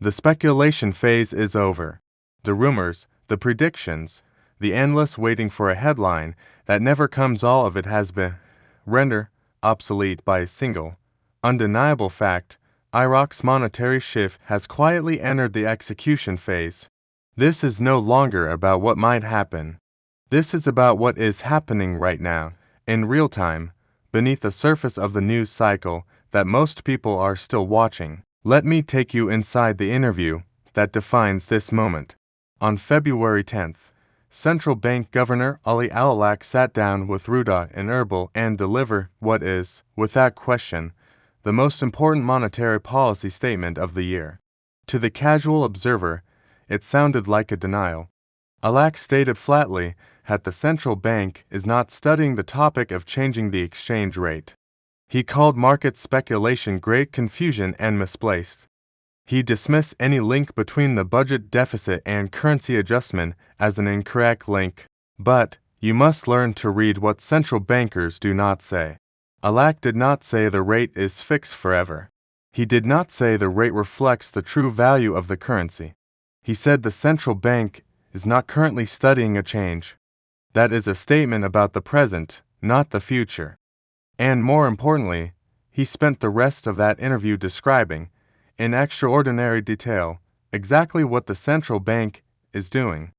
The speculation phase is over. The rumors, the predictions, the endless waiting for a headline that never comes, all of it has been rendered obsolete by a single, undeniable fact: Iraq's monetary shift has quietly entered the execution phase. This is no longer about what might happen. This is about what is happening right now, in real time, beneath the surface of the news cycle that most people are still watching. Let me take you inside the interview that defines this moment. On February 10th, Central Bank Governor Ali Al-Awlaq sat down with Ruda in Erbil and delivered what is, without question, the most important monetary policy statement of the year. To the casual observer, it sounded like a denial. Al-Awlaq stated flatly that the central bank is not studying the topic of changing the exchange rate. He called market speculation great confusion and misplaced. He dismissed any link between the budget deficit and currency adjustment as an incorrect link. But you must learn to read what central bankers do not say. Al-Awlaq did not say the rate is fixed forever. He did not say the rate reflects the true value of the currency. He said the central bank is not currently studying a change. That is a statement about the present, not the future. And more importantly, he spent the rest of that interview describing, in extraordinary detail, exactly what the central bank is doing.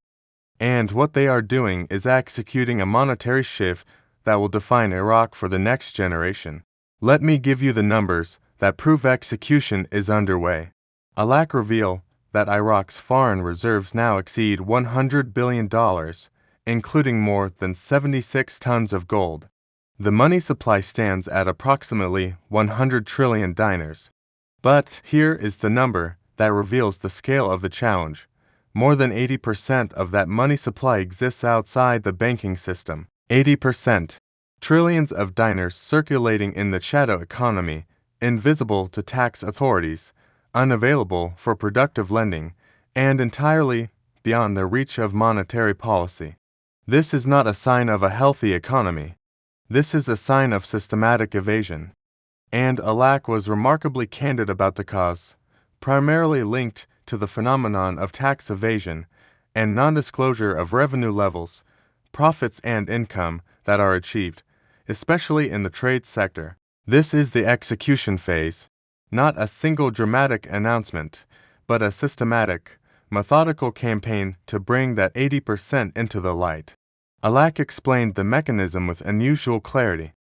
And what they are doing is executing a monetary shift that will define Iraq for the next generation. Let me give you the numbers that prove execution is underway. Al-Awlaq revealed that Iraq's foreign reserves now exceed $100 billion, including more than 76 tons of gold. The money supply stands at approximately 100 trillion dinars. But here is the number that reveals the scale of the challenge. More than 80% of that money supply exists outside the banking system. 80%. Trillions of dinars circulating in the shadow economy, invisible to tax authorities, unavailable for productive lending, and entirely beyond the reach of monetary policy. This is not a sign of a healthy economy. This is a sign of systematic evasion. And Al-Awlaq was remarkably candid about the cause, primarily linked to the phenomenon of tax evasion and non-disclosure of revenue levels, profits and income that are achieved, especially in the trade sector. This is the execution phase, not a single dramatic announcement, but a systematic, methodical campaign to bring that 80% into the light. Al-Awlaq explained the mechanism with unusual clarity.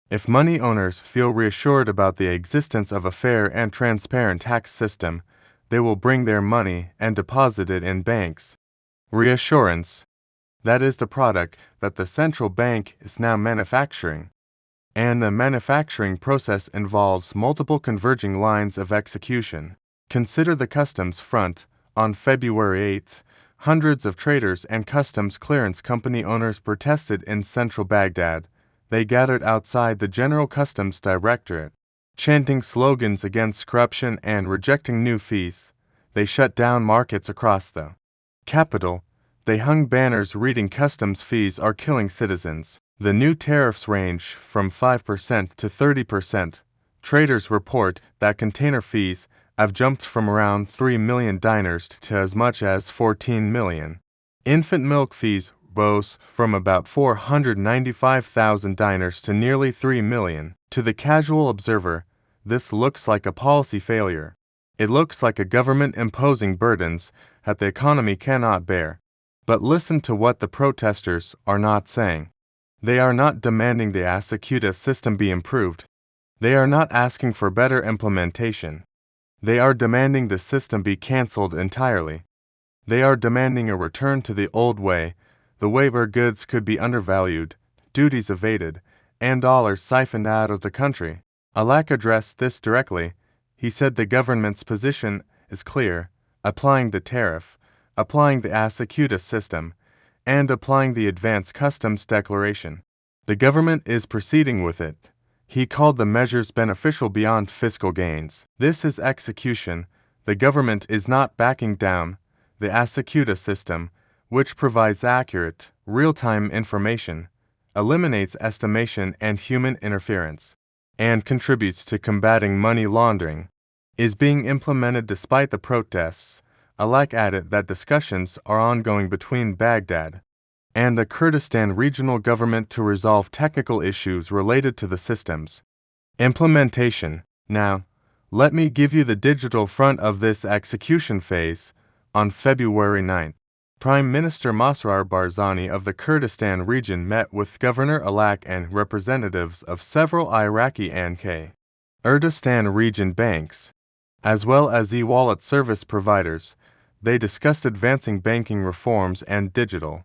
If money owners feel reassured about the existence of a fair and transparent tax system, they will bring their money and deposit it in banks. Reassurance. That is the product that the central bank is now manufacturing. And the manufacturing process involves multiple converging lines of execution. Consider the customs front. On February 8th, hundreds of traders and customs clearance company owners protested in central Baghdad. They gathered outside the General Customs Directorate, chanting slogans against corruption and rejecting new fees. They shut down markets across the capital. They hung banners reading "Customs fees are killing citizens." The new tariffs range from 5% to 30%. Traders report that container fees have jumped from around 3 million dinars to as much as 14 million. Infant milk fees rose from about 495,000 dinars to nearly 3 million. To the casual observer, this looks like a policy failure. It looks like a government imposing burdens that the economy cannot bear. But listen to what the protesters are not saying. They are not demanding the ACETA system be improved. They are not asking for better implementation. They are demanding the system be cancelled entirely. They are demanding a return to the old way, the way where goods could be undervalued, duties evaded, and dollars siphoned out of the country. Al-Awlaq addressed this directly. He said the government's position is clear: applying the tariff, applying the ACETA system, and applying the advanced customs declaration. The government is proceeding with it. He called the measures beneficial beyond fiscal gains. This is execution. The government is not backing down. The ACETA system, which provides accurate, real-time information, eliminates estimation and human interference, and contributes to combating money laundering, is being implemented despite the protests. Alak added that discussions are ongoing between Baghdad and the Kurdistan regional government to resolve technical issues related to the system's implementation. Now, let me give you the digital front of this execution phase. On February 9, Prime Minister Masrar Barzani of the Kurdistan region met with Governor Alak and representatives of several Iraqi and Kurdistan region banks, as well as e-wallet service providers. They discussed advancing banking reforms and digital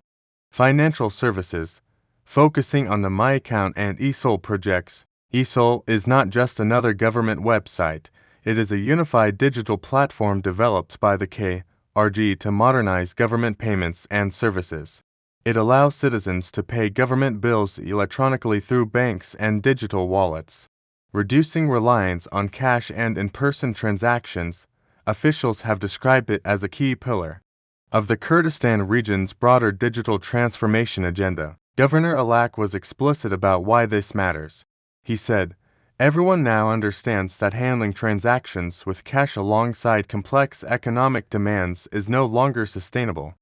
financial services, focusing on the My Account and e-Psûle projects. e-Psûle is not just another government website, it is a unified digital platform developed by the KRG to modernize government payments and services. It allows citizens to pay government bills electronically through banks and digital wallets, reducing reliance on cash and in-person transactions. Officials have described it as a key pillar of the Kurdistan region's broader digital transformation agenda. Governor Alak was explicit about why this matters. He said, "Everyone now understands that handling transactions with cash alongside complex economic demands is no longer sustainable.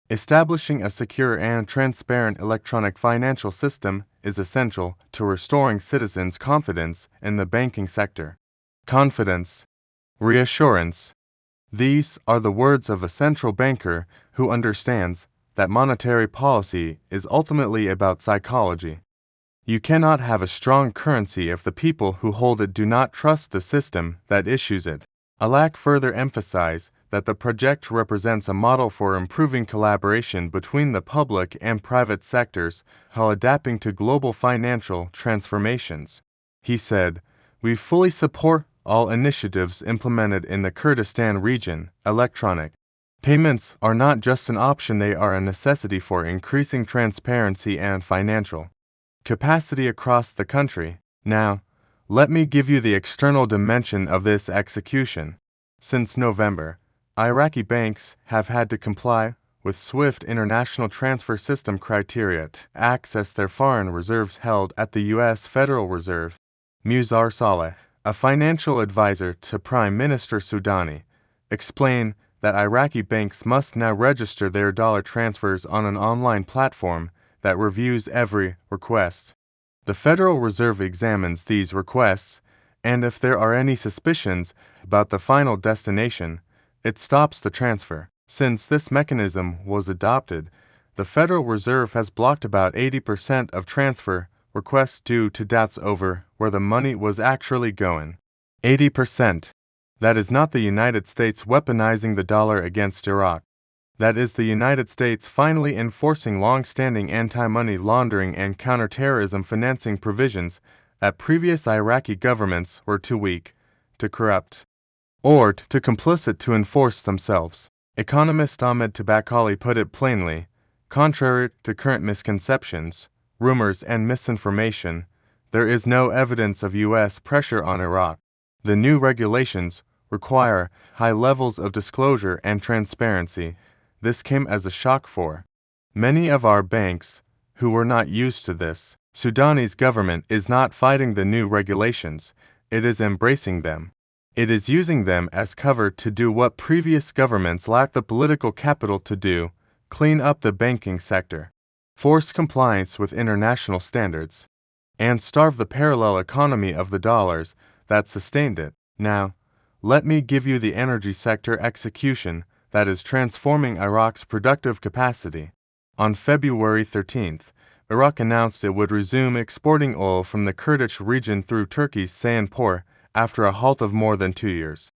Establishing a secure and transparent electronic financial system is essential to restoring citizens' confidence in the banking sector." Confidence, reassurance. These are the words of a central banker who understands that monetary policy is ultimately about psychology. You cannot have a strong currency if the people who hold it do not trust the system that issues it. Alak further emphasized that the project represents a model for improving collaboration between the public and private sectors while adapting to global financial transformations. He said, "We fully support all initiatives implemented in the Kurdistan region. Electronic payments are not just an option, they are a necessity for increasing transparency and financial capacity across the country." Now, let me give you the external dimension of this execution. Since November, Iraqi banks have had to comply with SWIFT international transfer system criteria to access their foreign reserves held at the U.S. Federal Reserve. Muzar Saleh, a financial advisor to Prime Minister Soudani, explained that Iraqi banks must now register their dollar transfers on an online platform that reviews every request. The Federal Reserve examines these requests, and if there are any suspicions about the final destination, it stops the transfer. Since this mechanism was adopted, the Federal Reserve has blocked about 80% of transfer requests due to doubts over where the money was actually going. 80%. That is not the United States weaponizing the dollar against Iraq. That is the United States finally enforcing long-standing anti-money laundering and counterterrorism financing provisions that previous Iraqi governments were too weak, too corrupt, or too complicit to enforce themselves. Economist Ahmed Tabakali put it plainly, contrary to current misconceptions, rumors, and misinformation, there is no evidence of U.S. pressure on Iraq. The new regulations require high levels of disclosure and transparency. This came as a shock for many of our banks, who were not used to this. Soudani's government is not fighting the new regulations, it is embracing them. It is using them as cover to do what previous governments lacked the political capital to do: clean up the banking sector, force compliance with international standards, and starve the parallel economy of the dollars that sustained it. Now, let me give you the energy sector execution that is transforming Iraq's productive capacity. On February 13th, Iraq announced it would resume exporting oil from the Kurdish region through Turkey's Sayan port after a halt of more than 2 years.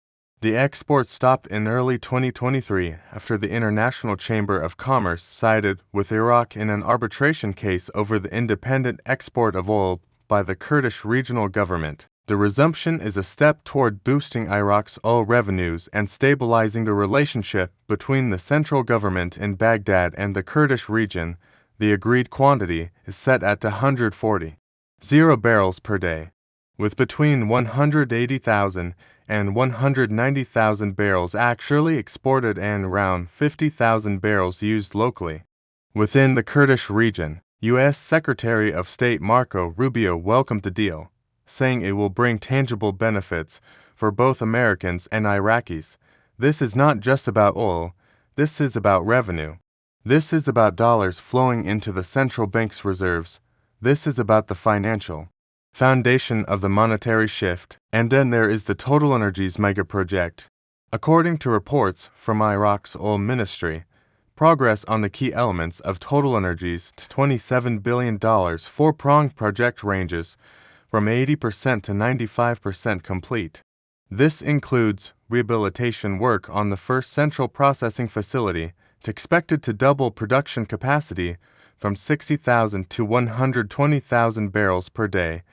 The export stopped in early 2023 after the International Chamber of Commerce sided with Iraq in an arbitration case over the independent export of oil by the Kurdish regional government. The resumption is a step toward boosting Iraq's oil revenues and stabilizing the relationship between the central government in Baghdad and the Kurdish region. The agreed quantity is set at 140,000 barrels per day, with between 180,000 and 190,000 barrels actually exported and around 50,000 barrels used locally. Within the Kurdish region, U.S. Secretary of State Marco Rubio welcomed the deal, saying it will bring tangible benefits for both Americans and Iraqis. This is not just about oil, this is about revenue. This is about dollars flowing into the central bank's reserves. This is about the financial foundation of the monetary shift. And then there is the Total Energies mega project. According to reports from Iraq's oil ministry, progress on the key elements of Total Energies' $27 billion four-pronged project ranges from 80% to 95% complete. This includes rehabilitation work on the first central processing facility, expected to double production capacity from 60,000 to 120,000 barrels per day,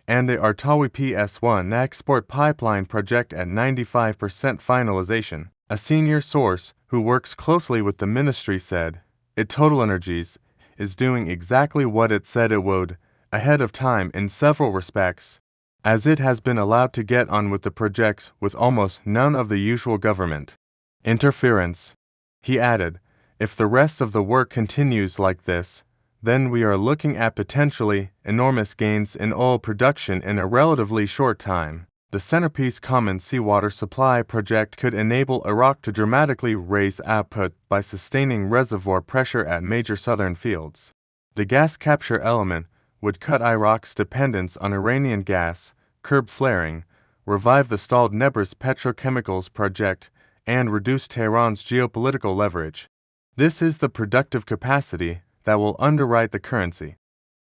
and the Artawi PS1 export pipeline project at 95% finalization. A senior source who works closely with the ministry said, Total Energies is doing exactly what it said it would, ahead of time in several respects, as it has been allowed to get on with the projects with almost none of the usual government interference. He added, if the rest of the work continues like this, then we are looking at potentially enormous gains in oil production in a relatively short time. The centerpiece Common Seawater Supply project could enable Iraq to dramatically raise output by sustaining reservoir pressure at major southern fields. The gas capture element would cut Iraq's dependence on Iranian gas, curb flaring, revive the stalled Nebrus petrochemicals project, and reduce Tehran's geopolitical leverage. This is the productive capacity that will underwrite the currency.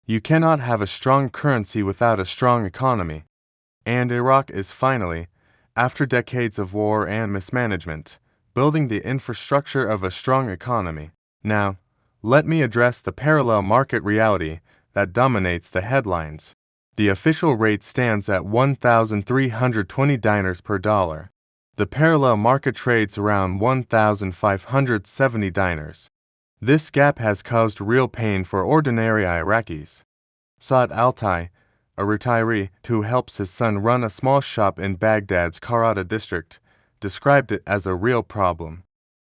You cannot have a strong currency without a strong economy. And Iraq is finally, after decades of war and mismanagement, building the infrastructure of a strong economy. Now, let me address the parallel market reality that dominates the headlines. The official rate stands at 1,320 dinars per dollar. The parallel market trades around 1,570 dinars. This gap has caused real pain for ordinary Iraqis. Saad Altai, a retiree who helps his son run a small shop in Baghdad's Karada district, described it as a real problem.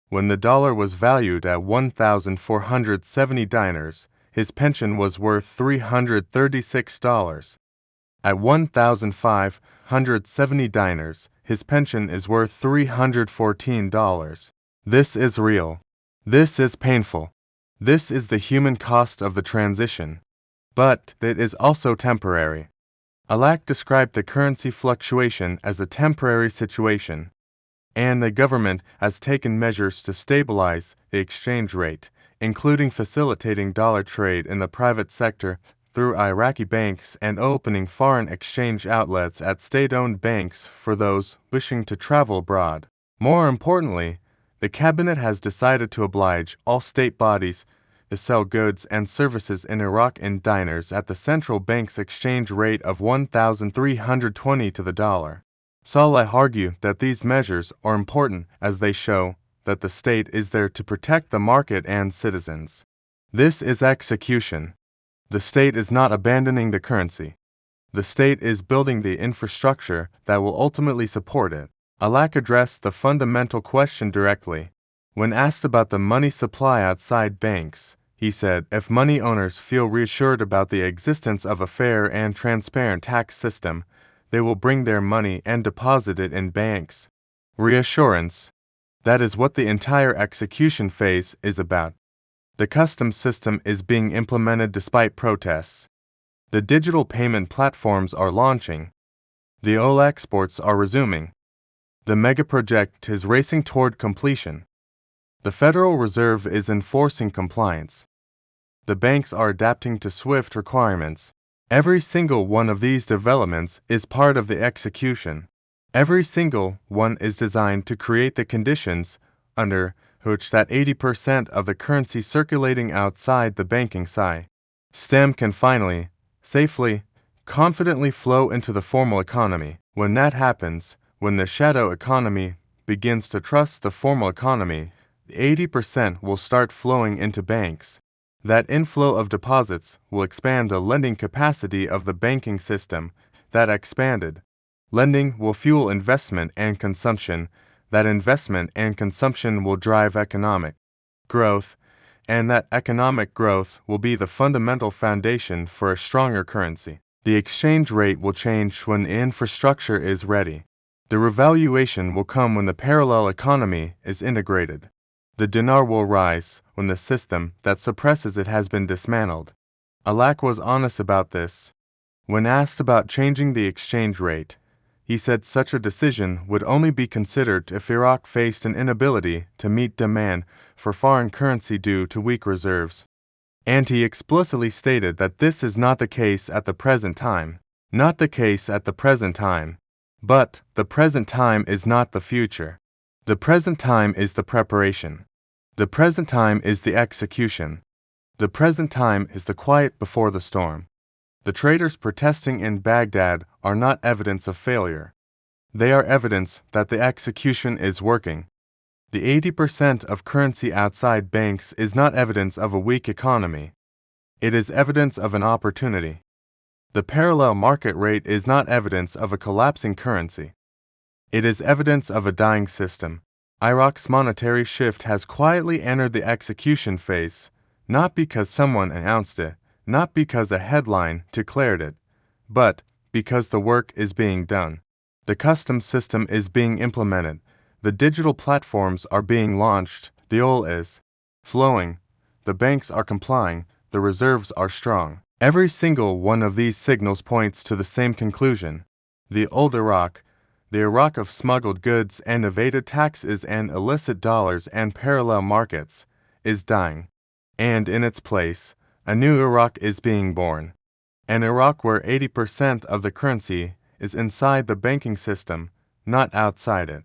When the dollar was valued at 1,470 dinars, his pension was worth $336. At 1,570 dinars, his pension is worth $314. This is real. This is painful. This is the human cost of the transition. But it is also temporary. Alak described the currency fluctuation as a temporary situation, and the government has taken measures to stabilize the exchange rate, including facilitating dollar trade in the private sector through Iraqi banks and opening foreign exchange outlets at state-owned banks for those wishing to travel abroad. More importantly, the cabinet has decided to oblige all state bodies to sell goods and services in Iraq in dinars at the central bank's exchange rate of 1,320 to the dollar. Saleh argued that these measures are important as they show that the state is there to protect the market and citizens. This is execution. The state is not abandoning the currency. The state is building the infrastructure that will ultimately support it. Alak addressed the fundamental question directly. When asked about the money supply outside banks, he said, if money owners feel reassured about the existence of a fair and transparent tax system, they will bring their money and deposit it in banks. Reassurance. That is what the entire execution phase is about. The customs system is being implemented despite protests. The digital payment platforms are launching. The oil exports are resuming. The mega project is racing toward completion. The Federal Reserve is enforcing compliance. The banks are adapting to SWIFT requirements. Every single one of these developments is part of the execution. Every single one is designed to create the conditions under which that 80% of the currency circulating outside the banking system can finally, safely, confidently flow into the formal economy. When that happens, when the shadow economy begins to trust the formal economy, 80% will start flowing into banks. That inflow of deposits will expand the lending capacity of the banking system. That expanded lending will fuel investment and consumption. That investment and consumption will drive economic growth, and that economic growth will be the fundamental foundation for a stronger currency. The exchange rate will change when the infrastructure is ready. The revaluation will come when the parallel economy is integrated. The dinar will rise when the system that suppresses it has been dismantled. Iraq was honest about this. When asked about changing the exchange rate, he said such a decision would only be considered if Iraq faced an inability to meet demand for foreign currency due to weak reserves. And he explicitly stated that this is not the case at the present time. Not the case at the present time. But the present time is not the future. The present time is the preparation. The present time is the execution. The present time is the quiet before the storm. The traders protesting in Baghdad are not evidence of failure. They are evidence that the execution is working. The 80% of currency outside banks is not evidence of a weak economy. It is evidence of an opportunity. The parallel market rate is not evidence of a collapsing currency. It is evidence of a dying system. Iraq's monetary shift has quietly entered the execution phase, not because someone announced it, not because a headline declared it, but because the work is being done. The customs system is being implemented. The digital platforms are being launched. The oil is flowing. The banks are complying. The reserves are strong. Every single one of these signals points to the same conclusion. The old Iraq, the Iraq of smuggled goods and evaded taxes and illicit dollars and parallel markets, is dying. And in its place, a new Iraq is being born. An Iraq where 80% of the currency is inside the banking system, not outside it.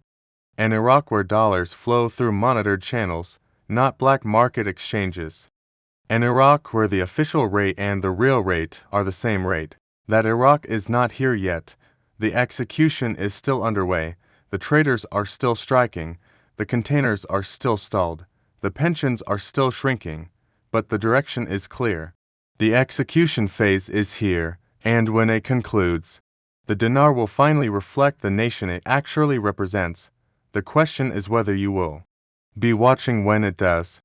An Iraq where dollars flow through monitored channels, not black market exchanges. An Iraq where the official rate and the real rate are the same rate. That Iraq is not here yet. The execution is still underway. The traders are still striking. The containers are still stalled. The pensions are still shrinking. But the direction is clear. The execution phase is here, and when it concludes, the dinar will finally reflect the nation it actually represents. The question is whether you will be watching when it does.